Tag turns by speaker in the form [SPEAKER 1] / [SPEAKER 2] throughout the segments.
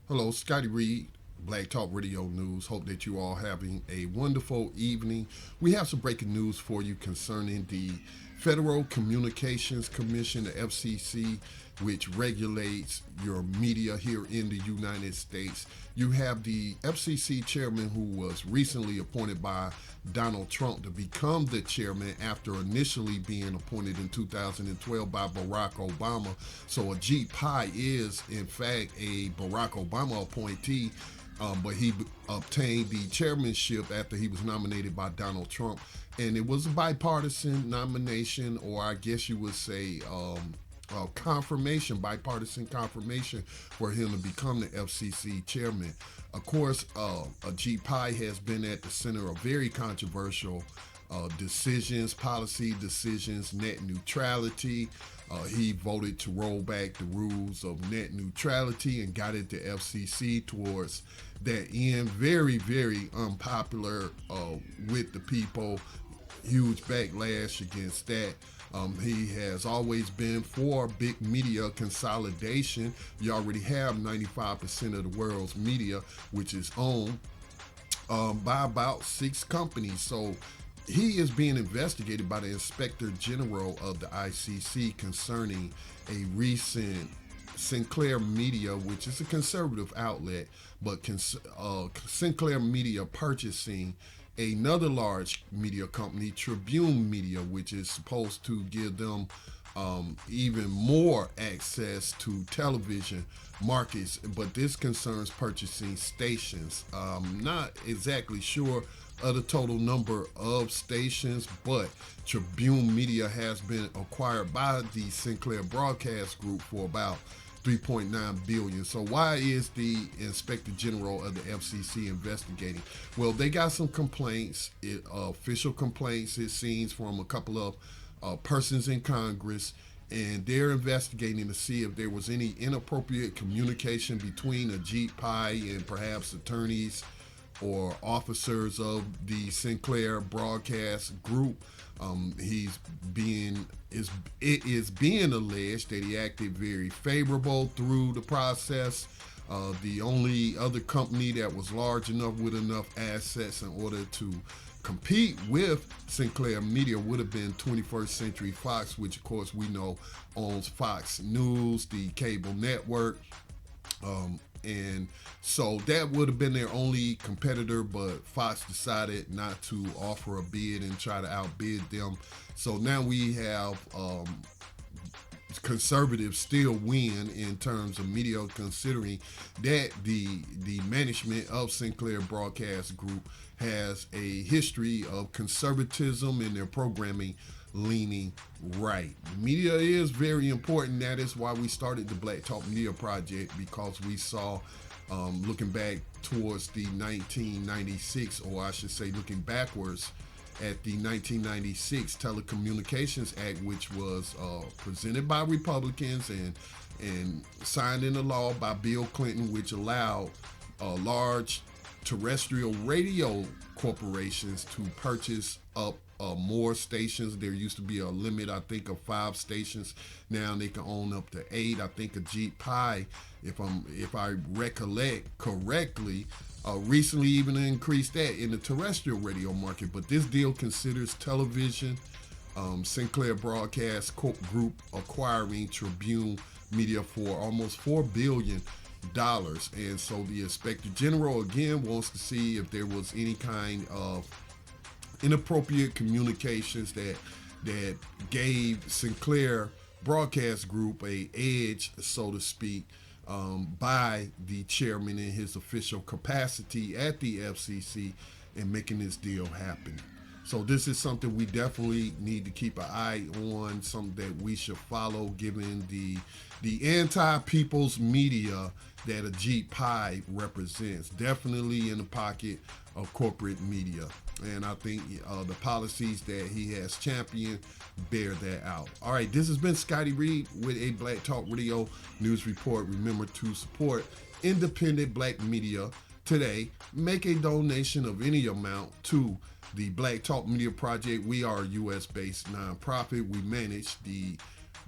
[SPEAKER 1] Hello, Scotty Reed, Black Talk Radio News. Hope that you all having a wonderful evening. We have some breaking news for you concerning the Federal Communications Commission, the FCC, which regulates your media here in the United States. You have the FCC chairman who was recently appointed by Donald Trump to become the chairman after initially being appointed in 2012 by Barack Obama. So Ajit Pai is, in fact, a Barack Obama appointee, but he obtained the chairmanship after he was nominated by Donald Trump. And it was a bipartisan nomination, or I guess you would say bipartisan confirmation for him to become the FCC chairman. Of course, Ajit Pai has been at the center of very controversial policy decisions, net neutrality. He voted to roll back the rules of net neutrality and got it to FCC towards that end. Very, very unpopular with the people. Huge backlash against that. He has always been for big media consolidation. You already have 95% of the world's media, which is owned by about 6 companies. So he is being investigated by the Inspector General of the ICC concerning a recent Sinclair Media, which is a conservative outlet, but Sinclair Media purchasing another large media company, Tribune Media, which is supposed to give them even more access to television markets. But this concerns purchasing stations. Not exactly sure of the total number of stations, but Tribune Media has been acquired by the Sinclair Broadcast Group for about 3.9 billion. So why is the Inspector General of the FCC investigating? Well, they got some complaints, official complaints, it seems, from a couple of persons in Congress, and they're investigating to see if there was any inappropriate communication between Ajit Pai and perhaps attorneys or officers of the Sinclair Broadcast Group. It is being alleged that he acted very favorable through the process. The only other company that was large enough with enough assets in order to compete with Sinclair Media would have been 21st Century Fox, which of course we know owns Fox News, the cable network. And so that would have been their only competitor, but Fox decided not to offer a bid and try to outbid them. So now we have conservatives still win in terms of media, considering that the management of Sinclair Broadcast Group has a history of conservatism in their programming leaning right. Media is very important. That is why we started the Black Talk Media Project, because we saw, looking back towards the 1996, or I should say looking backwards at the 1996 Telecommunications Act, which was presented by Republicans and signed into law by Bill Clinton, which allowed large terrestrial radio corporations to purchase up more stations. There used to be a limit, I think, of 5 stations. Now they can own up to 8. I think Ajit Pai, if I recollect correctly, recently even increased that in the terrestrial radio market. But this deal considers television. Sinclair Broadcast Group acquiring Tribune Media for almost $4 billion. And so the Inspector General again wants to see if there was any kind of inappropriate communications that gave Sinclair Broadcast Group a edge, so to speak, by the chairman in his official capacity at the FCC in making this deal happen. So this is something we definitely need to keep an eye on, something that we should follow, given the anti-people's media that Ajit Pai represents. Definitely in the pocket of corporate media. And I think the policies that he has championed bear that out. All right, this has been Scotty Reed with a Black Talk Radio News Report. Remember to support independent black media today. Make a donation of any amount to the Black Talk Media Project. We are a U.S.-based nonprofit. We manage the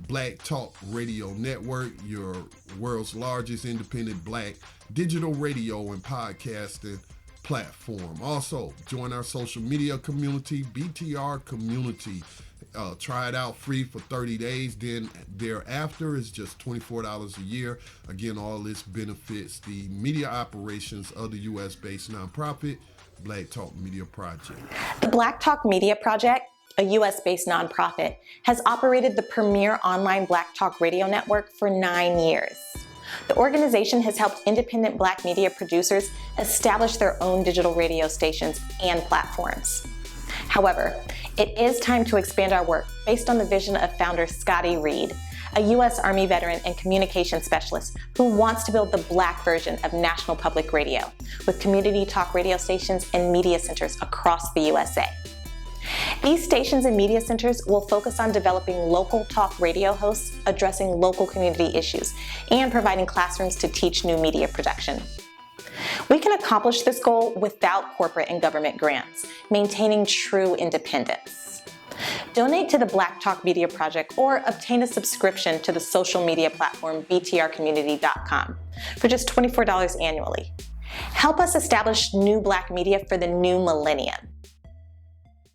[SPEAKER 1] Black Talk Radio Network, your world's largest independent Black digital radio and podcasting platform. Also, join our social media community, BTR Community. Try it out free for 30 days. Then thereafter is just $24 a year. Again, all this benefits the media operations of the U.S.-based nonprofit Black Talk Media Project.
[SPEAKER 2] The Black Talk Media Project, a U.S.-based nonprofit, has operated the premier online Black Talk radio network for 9 years. The organization has helped independent Black media producers establish their own digital radio stations and platforms. However, it is time to expand our work based on the vision of founder Scotty Reed, a U.S. Army veteran and communication specialist who wants to build the Black version of National Public Radio with community talk radio stations and media centers across the USA. These stations and media centers will focus on developing local talk radio hosts, addressing local community issues, and providing classrooms to teach new media production. We can accomplish this goal without corporate and government grants, maintaining true independence. Donate to the Black Talk Media Project or obtain a subscription to the social media platform btrcommunity.com for just $24 annually. Help us establish new Black media for the new millennium.